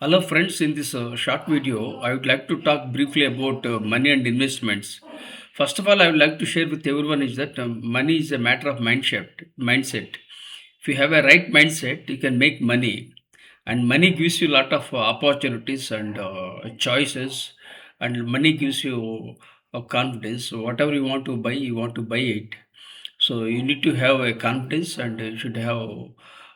Hello, friends. In this short video, I would like to talk briefly about money and investments. First of all, I would like to share with everyone is that money is a matter of mindset. If you have a right mindset, you can make money, and money gives you a lot of opportunities and choices, and money gives you confidence. So whatever you want to buy it. So you need to have a confidence, and you should have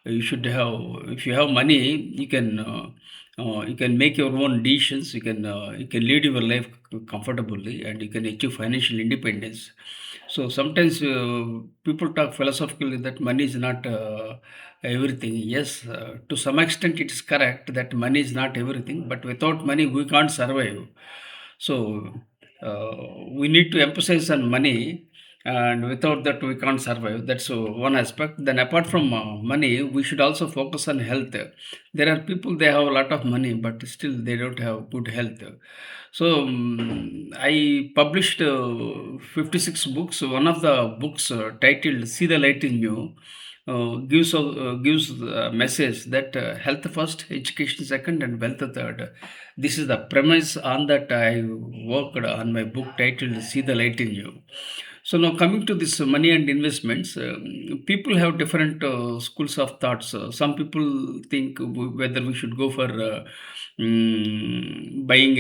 if you have money, you can make your own decisions. You can lead your life comfortably, and you can achieve financial independence. So sometimes people talk philosophically that money is not everything. Yes, to some extent it is correct that money is not everything, but without money we can't survive. So we need to emphasize on money, and without that we can't survive. That's one aspect. Then apart from money, we should also focus on health. There are people, they have a lot of money, but still they don't have good health. So I published 56 books. One of the books titled "See the Light in You" gives a message that health first, education second, and wealth third. This is the premise on that I worked on my book titled "See the Light in You." So now coming to this money and investments, people have different schools of thoughts. Some people think whether we should go for buying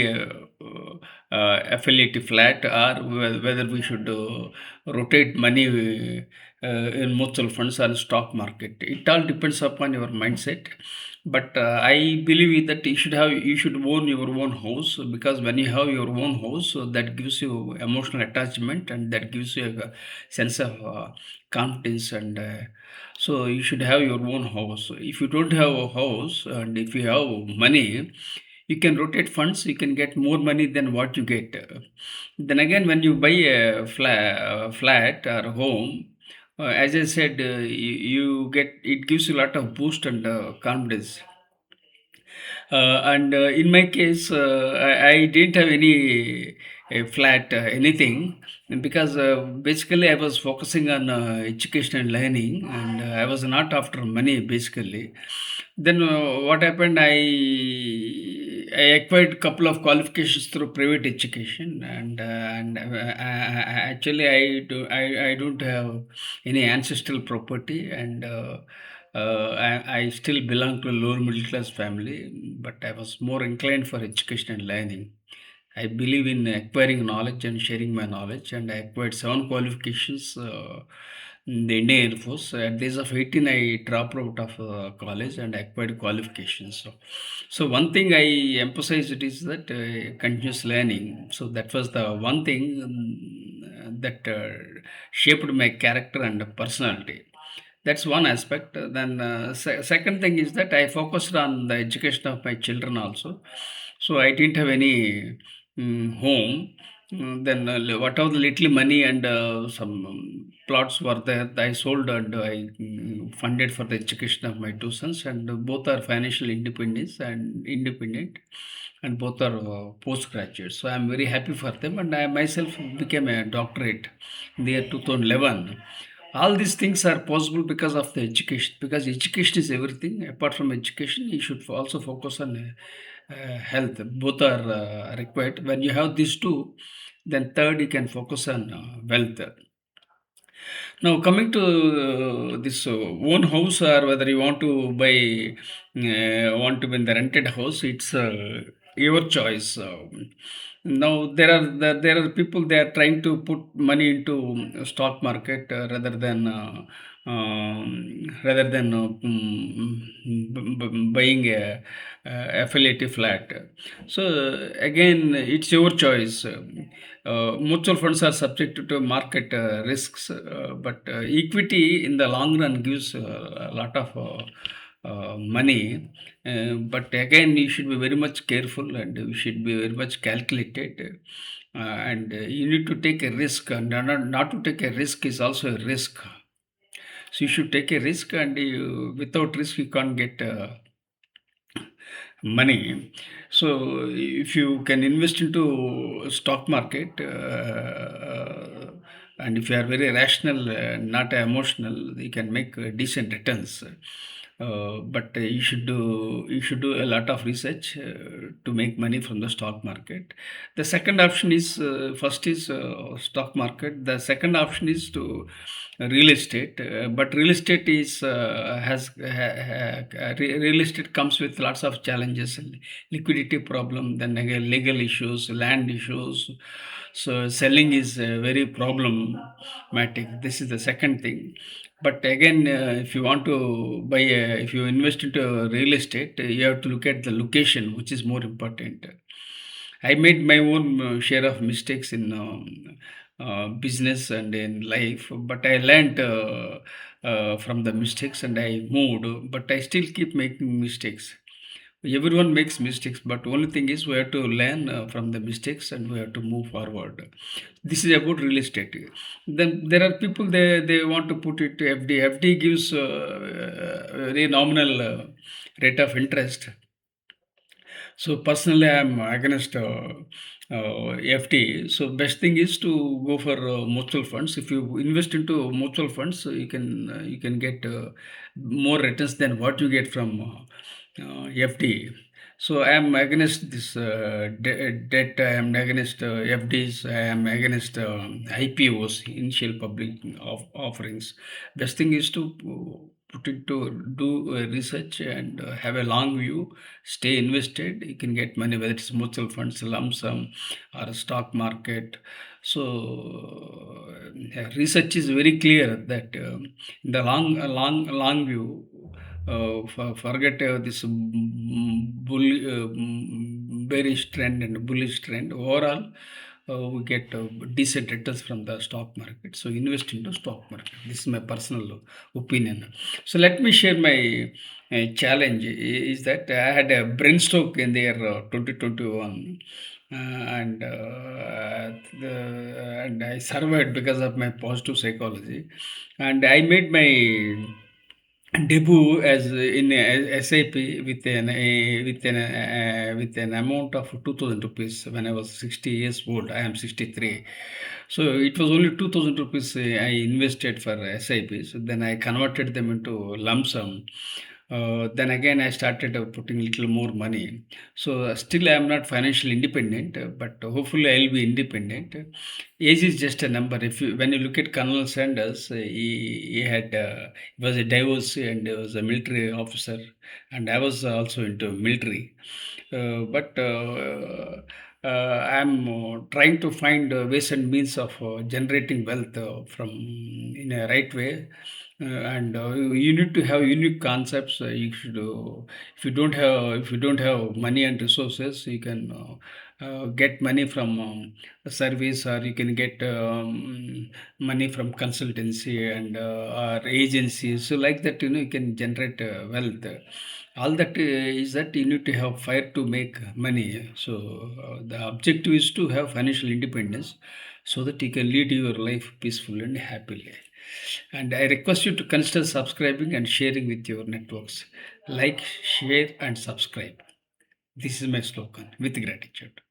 affiliate flat, or whether we should rotate money in mutual funds or stock market. It all depends upon your mindset. But I believe that you should own your own house, because when you have your own house, so that gives you emotional attachment, and that gives you a sense of confidence. And so you should have your own house. If you don't have a house, and if you have money, you can rotate funds, you can get more money than what you get. Then again, when you buy a flat or home, as I said, you get, it gives you a lot of boost and confidence. And in my case, I didn't have any flat anything, because basically I was focusing on education and learning, and I was not after money basically. Then what happened? I acquired couple of qualifications through private education, and actually I don't have any ancestral property, and I still belong to a lower middle class family, but I was more inclined for education and learning. I believe in acquiring knowledge and sharing my knowledge, and I acquired seven qualifications in the Indian Air Force. At the age of 18, I dropped out of college and acquired qualifications. So one thing I emphasized is that continuous learning. So that was the one thing that shaped my character and personality. That's one aspect. Then second thing is that I focused on the education of my children also. So I didn't have any home. Then whatever the little money and some plots were there, I sold, and I funded for the education of my two sons, and both are financial independent, and both are postgraduates. So I'm very happy for them, and I myself became a doctorate in the year 2011. All these things are possible because of the education, because education is everything. Apart from education, you should also focus on health. Both are required. When you have these two, then third you can focus on wealth. Now, coming to this own house, or whether you want to buy in the rented house, it's your choice. Now there are people, they are trying to put money into stock market, rather than buying a affiliate flat. So again, it's your choice. Mutual funds are subject to market risks, but equity in the long run gives a lot of money. But again, you should be very much careful, and you should be very much calculated. And you need to take a risk, and not to take a risk is also a risk. So you should take a risk, and without risk, you can't get money. So if you can invest into stock market, and if you are very rational, not emotional, you can make decent returns. but you should do a lot of research to make money from the stock market. The second option is, first is stock market. The second option is to real estate. But real estate is real estate comes with lots of challenges, liquidity problem, then again legal issues, land issues. So selling is very problematic. This is the second thing. But again, if you want to if you invest into real estate, you have to look at the location, which is more important. I made my own share of mistakes in business and in life, but I learned from the mistakes and I moved, but I still keep making mistakes. Everyone makes mistakes, but only thing is we have to learn from the mistakes and we have to move forward. This is about real estate. Then there are people, they want to put it to FD. FD gives very nominal rate of interest. So personally, I am against FD. So best thing is to go for mutual funds. If you invest into mutual funds, you can get more returns than what you get from FD. So I am against this debt. I am against FDs. I am against IPOs, initial public offerings. Best thing is to put it to do research and have a long view. Stay invested. You can get money whether it's mutual funds, lump sum, or a stock market. So research is very clear that in the long view, forget this bearish trend and bullish trend. Overall, we get decent returns from the stock market. So invest into stock market. This is my personal opinion. So let me share my challenge. Is that I had a brain stroke in the year 2021. And I survived because of my positive psychology, and I made my debut as in SIP with an amount of 2,000 rupees when I was 60 years old. I am 63. So it was only 2,000 rupees I invested for SIP. So then I converted them into lump sum. Then again, I started putting little more money. So still, I am not financially independent, but hopefully, I'll be independent. Age is just a number. When you look at Colonel Sanders, he was a divorcee and he was a military officer, and I was also into military. But I'm trying to find ways and means of generating wealth from in a right way. And you need to have unique concepts. You should, if you don't have money and resources, you can get money from a service, or you can get money from consultancy and or agencies. So like that, you can generate wealth. All that is that you need to have fire to make money. So the objective is to have financial independence so that you can lead your life peacefully and happily. And I request you to consider subscribing and sharing with your networks. Like, share, and subscribe. This is my slogan with gratitude.